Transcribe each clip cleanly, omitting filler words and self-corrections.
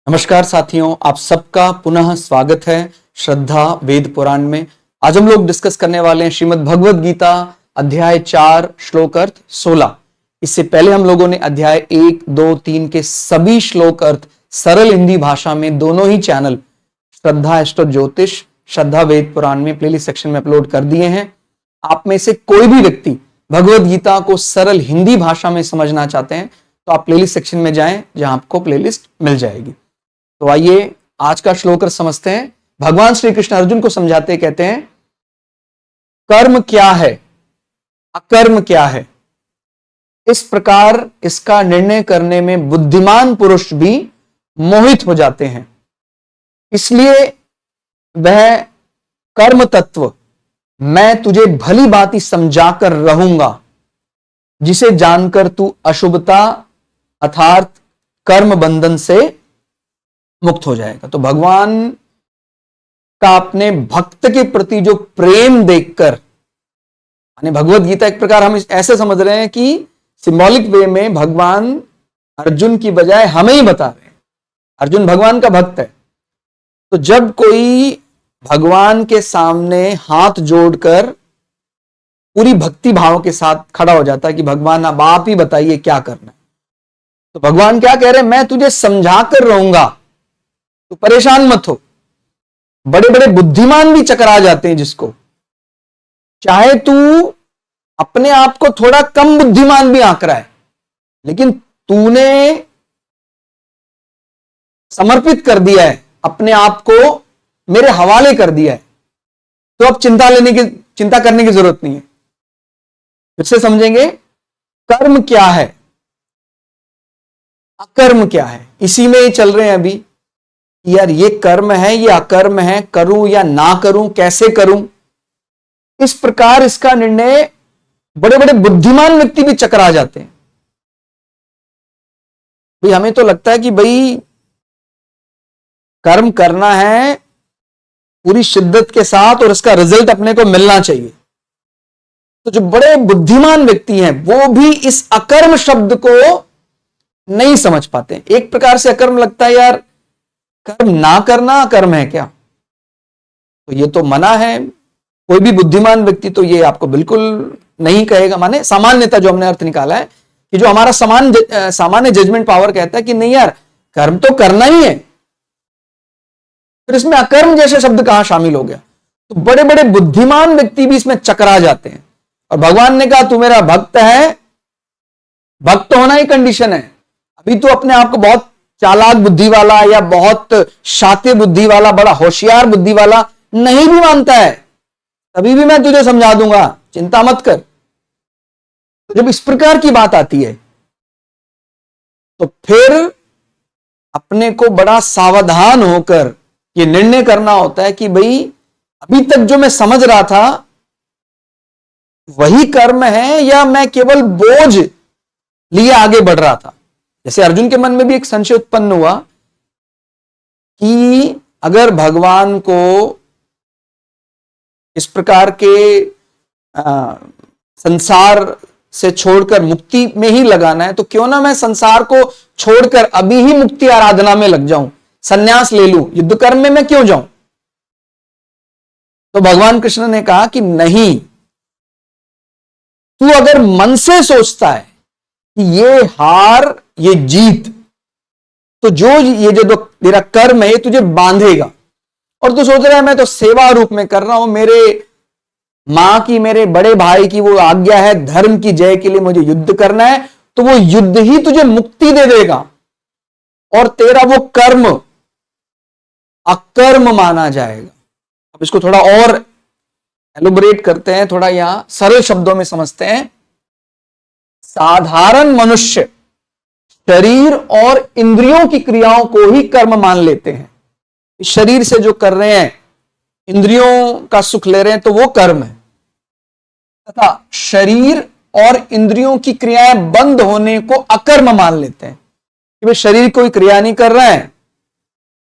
नमस्कार साथियों, आप सबका पुनः स्वागत है श्रद्धा वेद पुराण में। आज हम लोग डिस्कस करने वाले हैं श्रीमद् भगवद गीता अध्याय 4 श्लोक अर्थ 16। इससे पहले हम लोगों ने अध्याय 1, 2, 3 के सभी श्लोक अर्थ सरल हिंदी भाषा में दोनों ही चैनल श्रद्धा एस्ट्रो ज्योतिष, श्रद्धा वेद पुराण में प्लेलिस्ट सेक्शन में अपलोड कर दिए हैं। आप में से कोई भी व्यक्ति भगवद गीता को सरल हिंदी भाषा में समझना चाहते हैं तो आप प्लेलिस्ट सेक्शन में जाएं, जहां आपको प्लेलिस्ट मिल जाएगी। तो आइए आज का श्लोक समझते हैं। भगवान श्री कृष्ण अर्जुन को समझाते कहते हैं, कर्म क्या है, अकर्म क्या है, इस प्रकार इसका निर्णय करने में बुद्धिमान पुरुष भी मोहित हो जाते हैं। इसलिए वह कर्म तत्व मैं तुझे भली भांति समझाकर रहूंगा, जिसे जानकर तू अशुभता अर्थात कर्म बंधन से मुक्त हो जाएगा। तो भगवान का अपने भक्त के प्रति जो प्रेम देखकर, यानी भगवत गीता एक प्रकार हम ऐसे समझ रहे हैं कि सिंबॉलिक वे में भगवान अर्जुन की बजाय हमें ही बता रहे हैं। अर्जुन भगवान का भक्त है, तो जब कोई भगवान के सामने हाथ जोड़कर पूरी भक्ति भाव के साथ खड़ा हो जाता है कि भगवान अब आप ही बताइए क्या करना है, तो भगवान क्या कह रहे हैं, मैं तुझे समझा कर रहूंगा, तो परेशान मत हो। बड़े बड़े बुद्धिमान भी चकरा जाते हैं, जिसको चाहे तू अपने आप को थोड़ा कम बुद्धिमान भी आंक रहा है, लेकिन तूने समर्पित कर दिया है, अपने आप को मेरे हवाले कर दिया है, तो अब चिंता करने की जरूरत नहीं है। फिर से समझेंगे, कर्म क्या है, अकर्म क्या है, इसी में ही चल रहे हैं अभी। यार ये कर्म है, ये अकर्म है, करूं या ना करूं, कैसे करूं, इस प्रकार इसका निर्णय बड़े बड़े बुद्धिमान व्यक्ति भी चकरा जाते हैं। भाई हमें तो लगता है कि भाई कर्म करना है पूरी शिद्दत के साथ और इसका रिजल्ट अपने को मिलना चाहिए। तो जो बड़े बुद्धिमान व्यक्ति हैं वो भी इस अकर्म शब्द को नहीं समझ पाते। एक प्रकार से अकर्म लगता है, यार कर्म ना करना अकर्म है क्या, तो ये तो मना है। कोई भी बुद्धिमान व्यक्ति तो ये आपको बिल्कुल नहीं कहेगा। माने सामान्यता जो हमने अर्थ निकाला है कि जो हमारा सामान्य जजमेंट पावर कहता है कि नहीं यार कर्म तो करना ही है, फिर इसमें अकर्म जैसे शब्द कहां शामिल हो गया। तो बड़े बड़े बुद्धिमान व्यक्ति भी इसमें चकरा जाते हैं। और भगवान ने कहा तू मेरा भक्त है, भक्त होना ही कंडीशन है। अभी तू अपने आप को बहुत चालाक बुद्धि वाला या बहुत शातिर बुद्धि वाला, बड़ा होशियार बुद्धि वाला नहीं भी मानता है, तभी भी मैं तुझे समझा दूंगा, चिंता मत कर। तो जब इस प्रकार की बात आती है तो फिर अपने को बड़ा सावधान होकर यह निर्णय करना होता है कि भाई अभी तक जो मैं समझ रहा था वही कर्म है या मैं केवल बोझ लिए आगे बढ़ रहा था। जैसे अर्जुन के मन में भी एक संशय उत्पन्न हुआ कि अगर भगवान को इस प्रकार के संसार से छोड़कर मुक्ति में ही लगाना है, तो क्यों ना मैं संसार को छोड़कर अभी ही मुक्ति आराधना में लग जाऊं, संन्यास ले लूं, युद्ध कर्म में मैं क्यों जाऊं। तो भगवान कृष्ण ने कहा कि नहीं, तू अगर मन से सोचता है कि ये हार ये जीत, तो ये जो तेरा कर्म है ये तुझे बांधेगा, और तू सोच रहा है मैं तो सेवा रूप में कर रहा हूं, मेरे मां की, मेरे बड़े भाई की वो आज्ञा है, धर्म की जय के लिए मुझे युद्ध करना है, तो वो युद्ध ही तुझे मुक्ति दे देगा और तेरा वो कर्म अकर्म माना जाएगा। अब इसको थोड़ा और एलोबरेट करते हैं, थोड़ा यहां सरल शब्दों में समझते हैं। साधारण मनुष्य शरीर और इंद्रियों की क्रियाओं को ही कर्म मान लेते हैं। इस शरीर से जो कर रहे हैं, इंद्रियों का सुख ले रहे हैं, तो वो कर्म है। तथा शरीर और इंद्रियों की क्रियाएं बंद होने को अकर्म मान लेते हैं कि भाई शरीर कोई क्रिया नहीं कर रहा है,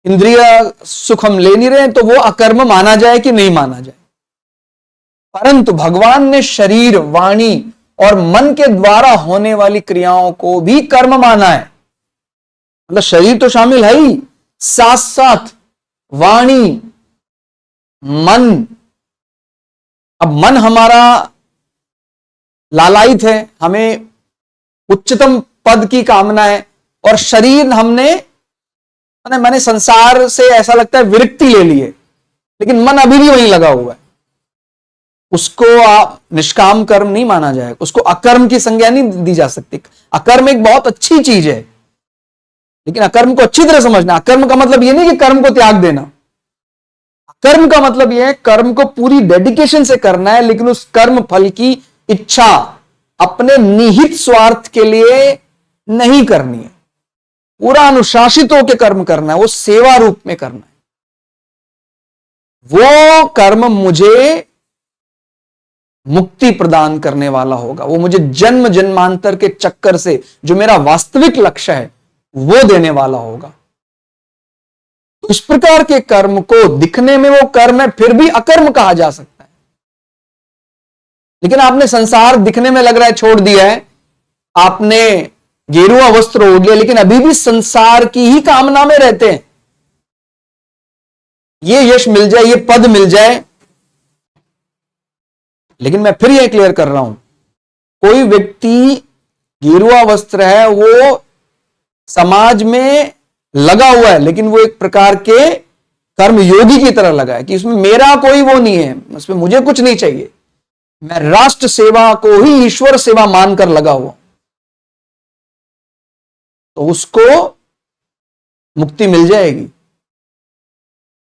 इंद्रिय सुख हम ले नहीं रहे हैं, तो वो अकर्म माना जाए कि नहीं माना जाए। परंतु भगवान ने शरीर, वाणी और मन के द्वारा होने वाली क्रियाओं को भी कर्म माना है। मतलब शरीर तो शामिल है ही, साथ साथ वाणी, मन। अब मन हमारा लालायित है, हमें उच्चतम पद की कामना है, और शरीर मैंने संसार से ऐसा लगता है विरक्ति ले ली है, लेकिन मन अभी भी वहीं लगा हुआ है। उसको आप निष्काम कर्म नहीं माना जाएगा, उसको अकर्म की संज्ञा नहीं दी जा सकती। अकर्म एक बहुत अच्छी चीज है, लेकिन अकर्म को अच्छी तरह समझना। अकर्म का मतलब यह नहीं कि कर्म को त्याग देना। कर्म का मतलब यह है कर्म को पूरी डेडिकेशन से करना है, लेकिन उस कर्म फल की इच्छा अपने निहित स्वार्थ के लिए नहीं करनी है। पूरा अनुशासित होकर कर्म करना है, वो सेवा रूप में करना है। वो कर्म मुझे मुक्ति प्रदान करने वाला होगा, वो मुझे जन्म जन्मांतर के चक्कर से जो मेरा वास्तविक लक्ष्य है वो देने वाला होगा। तो इस प्रकार के कर्म को, दिखने में वो कर्म है फिर भी अकर्म कहा जा सकता है, लेकिन आपने संसार दिखने में लग रहा है छोड़ दिया है, आपने गेरुआ वस्त्र ओढ़ लिया, लेकिन अभी भी संसार की ही कामना में रहते हैं। ये यश मिल जाए, ये पद मिल जाए। लेकिन मैं फिर यह क्लियर कर रहा हूं, कोई व्यक्ति गेरुआ वस्त्र है, वो समाज में लगा हुआ है, लेकिन वो एक प्रकार के कर्मयोगी की तरह लगा है कि इसमें मेरा कोई वो नहीं है, उसमें मुझे कुछ नहीं चाहिए, मैं राष्ट्र सेवा को ही ईश्वर सेवा मानकर लगा हुआ, तो उसको मुक्ति मिल जाएगी।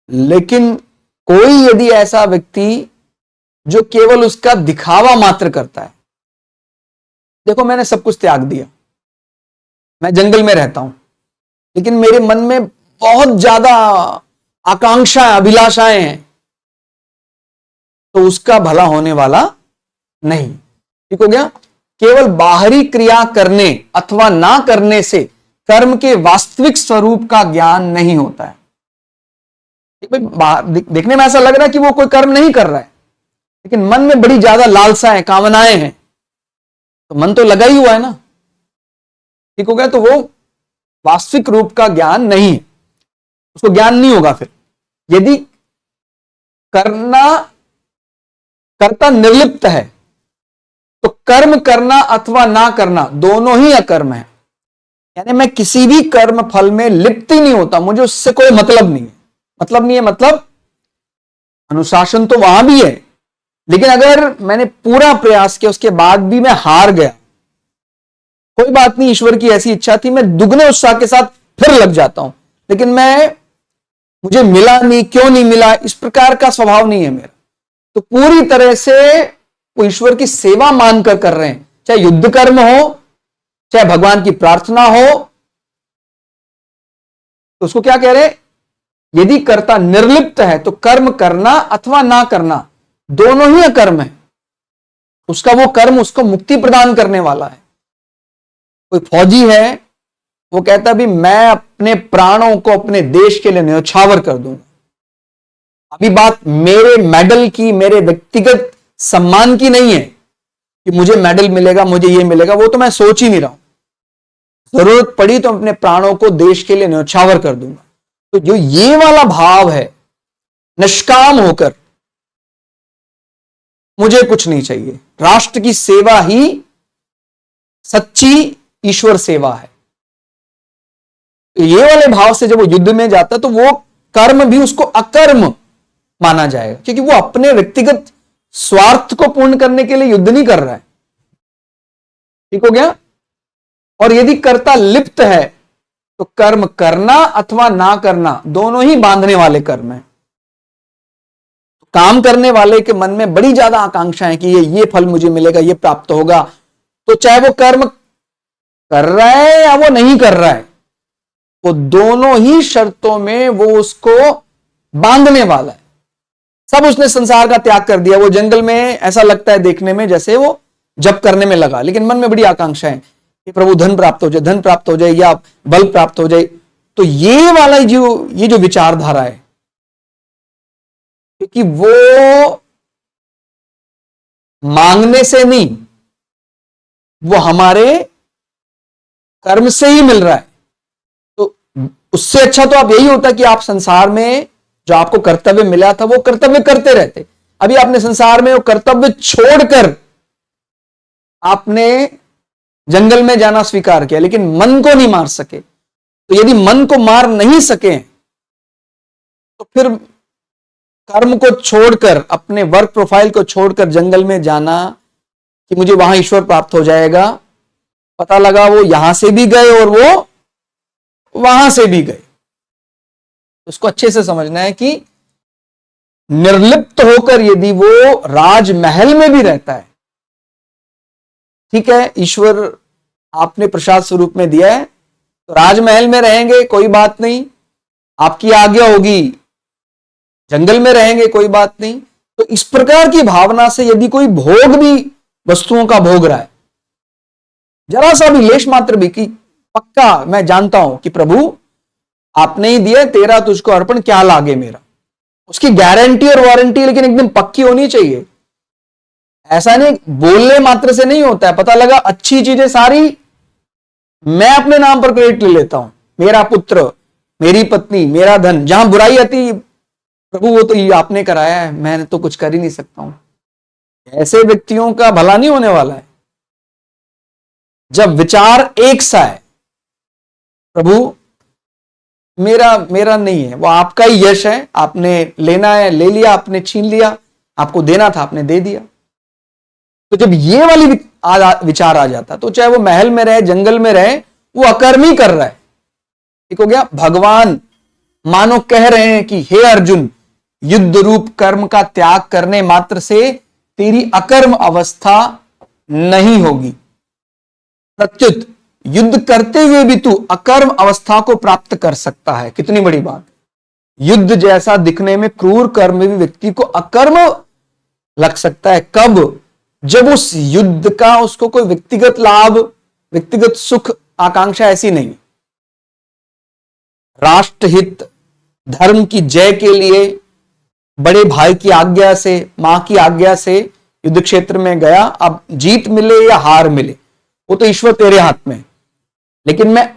लेकिन कोई यदि ऐसा व्यक्ति जो केवल उसका दिखावा मात्र करता है, देखो मैंने सब कुछ त्याग दिया, मैं जंगल में रहता हूं, लेकिन मेरे मन में बहुत ज्यादा आकांक्षाएं, अभिलाषाएं हैं, तो उसका भला होने वाला नहीं। ठीक हो गया। केवल बाहरी क्रिया करने अथवा ना करने से कर्म के वास्तविक स्वरूप का ज्ञान नहीं होता है। देखने में ऐसा लग रहा है कि वो कोई कर्म नहीं कर रहा है, लेकिन मन में बड़ी ज्यादा लालसाएं, कामनाएं हैं, तो मन तो लगा ही हुआ है ना। ठीक हो गया। तो वो वास्तविक रूप का ज्ञान नहीं है, उसको ज्ञान नहीं होगा। फिर यदि कर्ता निर्लिप्त है, तो कर्म करना अथवा ना करना दोनों ही अकर्म है। यानी मैं किसी भी कर्म फल में लिप्त ही नहीं होता, मुझे उससे कोई मतलब नहीं है। मतलब अनुशासन तो वहां भी है, लेकिन अगर मैंने पूरा प्रयास किया उसके बाद भी मैं हार गया, कोई बात नहीं, ईश्वर की ऐसी इच्छा थी, मैं दुगने उत्साह के साथ फिर लग जाता हूं, लेकिन मुझे मिला नहीं, क्यों नहीं मिला, इस प्रकार का स्वभाव नहीं है मेरा। तो पूरी तरह से वो ईश्वर की सेवा मानकर कर रहे हैं, चाहे युद्ध कर्म हो, चाहे भगवान की प्रार्थना हो। तो उसको क्या कह रहे हैं, यदि कर्ता निर्लिप्त है तो कर्म करना अथवा ना करना दोनों ही अकर्म है। उसका वो कर्म उसको मुक्ति प्रदान करने वाला है। कोई फौजी है, वो कहता भी मैं अपने प्राणों को अपने देश के लिए न्यौछावर कर दूंगा। अभी बात मेरे मेडल की, मेरे व्यक्तिगत सम्मान की नहीं है कि मुझे मेडल मिलेगा, मुझे ये मिलेगा, वो तो मैं सोच ही नहीं रहा हूं। जरूरत पड़ी तो अपने प्राणों को देश के लिए न्यौछावर कर दूंगा। तो जो ये वाला भाव है, निष्काम होकर मुझे कुछ नहीं चाहिए, राष्ट्र की सेवा ही सच्ची ईश्वर सेवा है, ये वाले भाव से जब वो युद्ध में जाता है तो वो कर्म भी उसको अकर्म माना जाएगा, क्योंकि वो अपने व्यक्तिगत स्वार्थ को पूर्ण करने के लिए युद्ध नहीं कर रहा है। ठीक हो गया। और यदि कर्ता लिप्त है तो कर्म करना अथवा ना करना दोनों ही बांधने वाले कर्म है। काम करने वाले के मन में बड़ी ज्यादा आकांक्षा है कि ये फल मुझे मिलेगा, ये प्राप्त होगा, तो चाहे वो कर्म कर रहा है या वो नहीं कर रहा है, वो दोनों ही शर्तों में वो उसको बांधने वाला है। सब उसने संसार का त्याग कर दिया, वो जंगल में ऐसा लगता है देखने में जैसे वो जप करने में लगा, लेकिन मन में बड़ी आकांक्षा है कि प्रभु धन प्राप्त हो जाए, धन प्राप्त हो जाए या बल प्राप्त हो जाए। तो ये वाला ये जो विचारधारा है, क्योंकि वो मांगने से नहीं, वो हमारे कर्म से ही मिल रहा है, तो उससे अच्छा तो आप यही होता कि आप संसार में जो आपको कर्तव्य मिला था वो कर्तव्य करते रहते। अभी आपने संसार में वो कर्तव्य छोड़कर आपने जंगल में जाना स्वीकार किया, लेकिन मन को नहीं मार सके। तो यदि मन को मार नहीं सके तो फिर कर्म को छोड़कर, अपने वर्क प्रोफाइल को छोड़कर जंगल में जाना कि मुझे वहां ईश्वर प्राप्त हो जाएगा, पता लगा वो यहां से भी गए और वो वहां से भी गए। उसको अच्छे से समझना है कि निर्लिप्त होकर यदि वो राजमहल में भी रहता है, ठीक है, ईश्वर आपने प्रसाद स्वरूप में दिया है तो राजमहल में रहेंगे कोई बात नहीं, आपकी आज्ञा होगी जंगल में रहेंगे कोई बात नहीं। तो इस प्रकार की भावना से यदि कोई भोग भी वस्तुओं का भोग रहा है, जरा सा भी लेश मात्र भी, कि पक्का मैं जानता हूं कि प्रभु आपने ही दिया, तेरा तुझको अर्पण, क्या लागे मेरा, उसकी गारंटी और वारंटी लेकिन एकदम पक्की होनी चाहिए। ऐसा नहीं बोलने मात्र से नहीं होता है। पता लगा अच्छी चीजें सारी मैं अपने नाम पर क्रेडिट ले लेता हूं, मेरा पुत्र, मेरी पत्नी, मेरा धन, जहां बुराई आती, प्रभु वो तो ये आपने कराया है, मैं तो कुछ कर ही नहीं सकता हूं। ऐसे व्यक्तियों का भला नहीं होने वाला है। जब विचार एक सा है, प्रभु मेरा मेरा नहीं है, वो आपका ही यश है, आपने लेना है ले लिया, आपने छीन लिया, आपको देना था आपने दे दिया। तो जब ये वाली विचार आ जाता, तो चाहे वो महल में रहे, जंगल में रहे, वो अकर्मी कर रहा है। ठीक हो गया। भगवान मानो कह रहे हैं कि हे अर्जुन, युद्ध रूप कर्म का त्याग करने मात्र से तेरी अकर्म अवस्था नहीं होगी, प्रत्युत युद्ध करते हुए भी तू अकर्म अवस्था को प्राप्त कर सकता है। कितनी बड़ी बात। युद्ध जैसा दिखने में क्रूर कर्म में भी व्यक्ति को अकर्म लग सकता है। कब? जब उस युद्ध का उसको कोई व्यक्तिगत लाभ, व्यक्तिगत सुख आकांक्षा ऐसी नहीं, राष्ट्रहित, धर्म की जय के लिए बड़े भाई की आज्ञा से, मां की आज्ञा से युद्ध क्षेत्र में गया। अब जीत मिले या हार मिले वो तो ईश्वर तेरे हाथ में, लेकिन मैं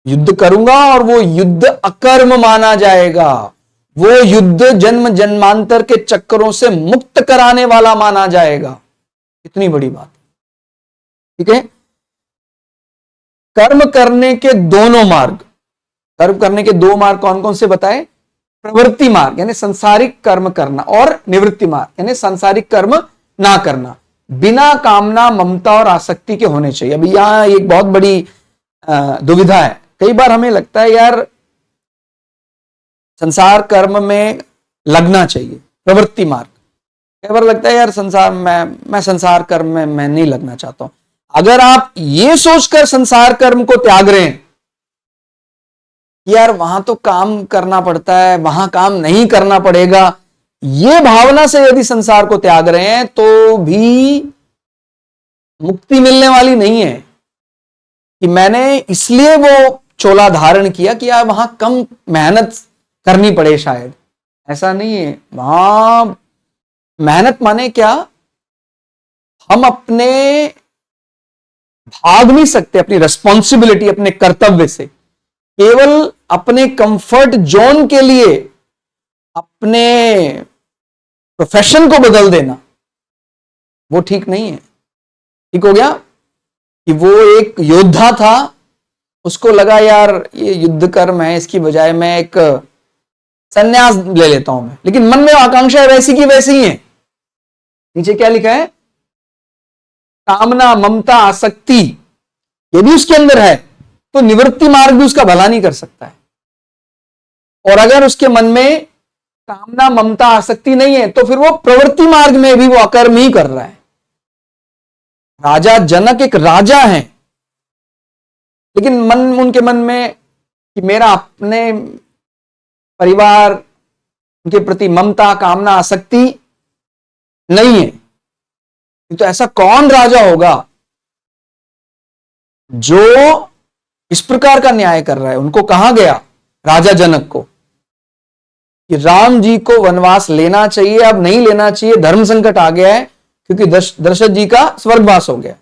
युद्ध करूंगा और वो युद्ध अकर्म माना जाएगा, वो युद्ध जन्म जन्मांतर के चक्करों से मुक्त कराने वाला माना जाएगा। इतनी बड़ी बात। ठीक है। कर्म करने के दोनों मार्ग, कर्म करने के दो मार्ग कौन कौन से बताए? प्रवृत्ति मार्ग यानी संसारिक कर्म करना, और निवृत्ति मार्ग यानी संसारिक कर्म ना करना, बिना कामना, ममता और आसक्ति के होने चाहिए। अभी यहां एक बहुत बड़ी दुविधा है। कई बार हमें लगता है यार संसार कर्म में लगना चाहिए, प्रवृत्ति मार्ग। कई बार लगता है यार संसार मैं संसार कर्म में मैं नहीं लगना चाहता हूं। अगर आप ये सोचकर संसार कर्म को त्याग रहे हैं, यार वहां तो काम करना पड़ता है, वहां काम नहीं करना पड़ेगा, ये भावना से यदि संसार को त्याग रहे हैं तो भी मुक्ति मिलने वाली नहीं है। कि मैंने इसलिए वो चोला धारण किया कि यार वहां कम मेहनत करनी पड़े, शायद ऐसा नहीं है। वहां मेहनत माने क्या? हम अपने भाग नहीं सकते अपनी रिस्पॉन्सिबिलिटी, अपने कर्तव्य से। केवल अपने कंफर्ट जोन के लिए अपने प्रोफेशन को बदल देना वो ठीक नहीं है। ठीक हो गया कि वो एक योद्धा था, उसको लगा यार ये युद्ध कर्म है, इसकी बजाय मैं एक संन्यास ले लेता हूं मैं, लेकिन मन में आकांक्षा वैसी की वैसी ही है। नीचे क्या लिखा है? कामना, ममता, आसक्ति यदि उसके अंदर है तो निवृत्ति मार्ग भी उसका भला नहीं कर सकता है। और अगर उसके मन में कामना, ममता, आसक्ति नहीं है तो फिर वो प्रवृत्ति मार्ग में भी वो अकर्म ही कर रहा है। राजा जनक एक राजा हैं, लेकिन उनके मन में कि मेरा अपने परिवार, उनके प्रति ममता, कामना, आसक्ति नहीं है। तो ऐसा कौन राजा होगा जो इस प्रकार का न्याय कर रहा है? उनको कहा गया, राजा जनक को, कि राम जी को वनवास लेना चाहिए, अब नहीं लेना चाहिए, धर्म संकट आ गया है, क्योंकि दशरथ जी का स्वर्गवास हो गया।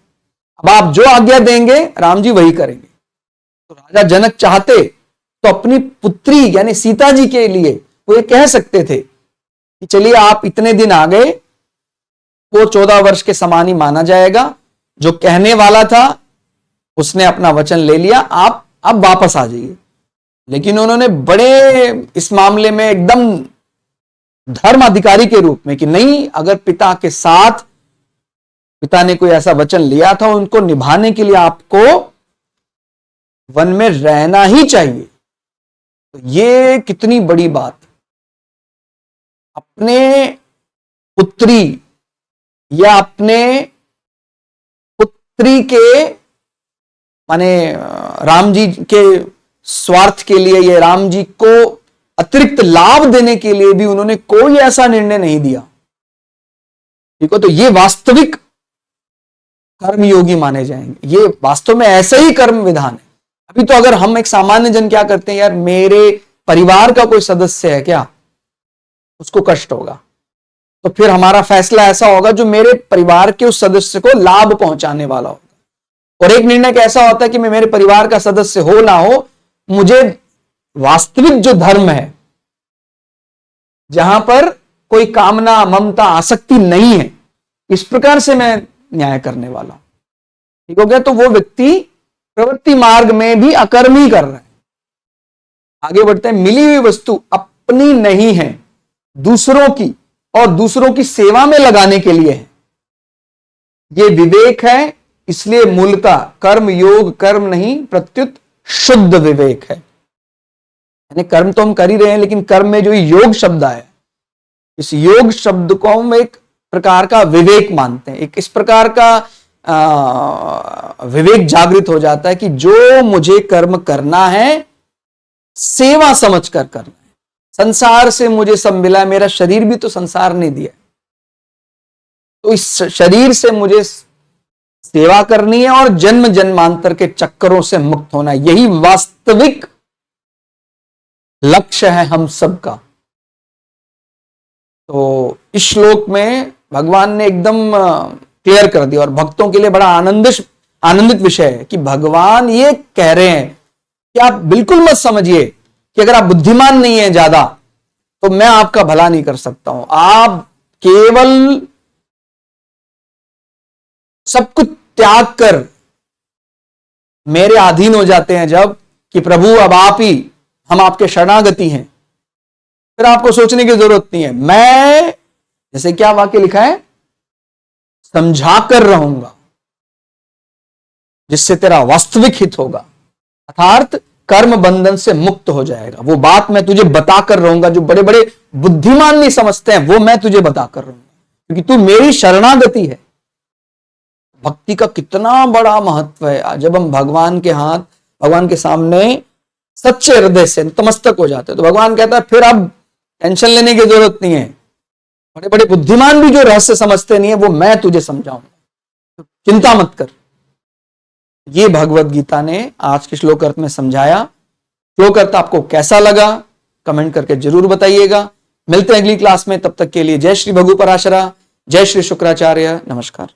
अब आप जो आज्ञा देंगे राम जी वही करेंगे। तो राजा जनक चाहते तो अपनी पुत्री यानी सीता जी के लिए वो ये कह सकते थे कि चलिए आप इतने दिन आ गए, वो 14 वर्ष के समान ही माना जाएगा, जो कहने वाला था उसने अपना वचन ले लिया, आप अब वापस आ जाइए। लेकिन उन्होंने बड़े इस मामले में एकदम धर्म अधिकारी के रूप में कि नहीं, अगर पिता के साथ पिता ने कोई ऐसा वचन लिया था उनको निभाने के लिए आपको वन में रहना ही चाहिए। तो ये कितनी बड़ी बात, अपने पुत्री या अपने पुत्री के माने राम जी के स्वार्थ के लिए या राम जी को अतिरिक्त लाभ देने के लिए भी उन्होंने कोई ऐसा निर्णय नहीं दिया। ठीक है, तो ये वास्तविक कर्मयोगी माने जाएंगे। ये वास्तव में ऐसा ही कर्म विधान है। अभी तो अगर हम एक सामान्य जन क्या करते हैं, यार मेरे परिवार का कोई सदस्य है क्या, उसको कष्ट होगा, तो फिर हमारा फैसला ऐसा होगा जो मेरे परिवार के उस सदस्य को लाभ पहुंचाने वाला होगा। और एक निर्णय कैसा होता है कि मैं मेरे परिवार का सदस्य हो ना हो, मुझे वास्तविक जो धर्म है, जहां पर कोई कामना ममता आसक्ति नहीं है, इस प्रकार से मैं न्याय करने वाला हूं। ठीक हो गया। तो वो व्यक्ति प्रवृत्ति मार्ग में भी अकर्म ही कर रहा है। आगे बढ़ते हैं। मिली हुई वस्तु अपनी नहीं है, दूसरों की और दूसरों की सेवा में लगाने के लिए है। ये विवेक है, इसलिए मूलतः कर्म योग कर्म नहीं प्रत्युत शुद्ध विवेक है। यानी कर्म तो हम कर ही रहे हैं, लेकिन कर्म में जो योग शब्द आया, इस योग शब्द को हम एक प्रकार का विवेक मानते हैं। एक इस प्रकार का विवेक जागृत हो जाता है कि जो मुझे कर्म करना है सेवा समझकर करना है। संसार से मुझे सब मिला है, मेरा शरीर भी तो संसार ने दिया, तो इस शरीर से मुझे सेवा करनी है और जन्म जन्मांतर के चक्करों से मुक्त होना है। यही वास्तविक लक्ष्य है हम सबका। तो इस श्लोक में भगवान ने एकदम क्लियर कर दिया और भक्तों के लिए बड़ा आनंदित विषय है कि भगवान ये कह रहे हैं कि आप बिल्कुल मत समझिए कि अगर आप बुद्धिमान नहीं है ज्यादा तो मैं आपका भला नहीं कर सकता हूं। आप केवल सब कुछ त्याग कर मेरे अधीन हो जाते हैं जब, कि प्रभु अब आप ही, हम आपके शरणागति हैं, फिर आपको सोचने की जरूरत नहीं है। मैं, जैसे क्या वाक्य लिखा है, समझा कर रहूंगा जिससे तेरा वास्तविक हित होगा, अर्थात कर्म बंधन से मुक्त हो जाएगा। वो बात मैं तुझे बताकर रहूंगा जो बड़े बड़े बुद्धिमान नहीं समझते हैं, वो मैं तुझे बताकर रहूंगा क्योंकि तू मेरी शरणागति है। भक्ति का कितना बड़ा महत्व है। जब हम भगवान के हाथ, भगवान के सामने सच्चे हृदय से नतमस्तक हो जाते हैं तो भगवान कहता है फिर अब टेंशन लेने की जरूरत नहीं है। बड़े बड़े बुद्धिमान भी जो रहस्य समझते नहीं है वो मैं तुझे समझाऊंगा, चिंता मत कर। ये भगवत गीता ने आज के श्लोक अर्थ में समझाया। श्लोक अर्थ आपको कैसा लगा कमेंट करके जरूर बताइएगा। मिलते हैं अगली क्लास में, तब तक के लिए जय श्री भगु पराशरा, जय श्री शुक्राचार्य, नमस्कार।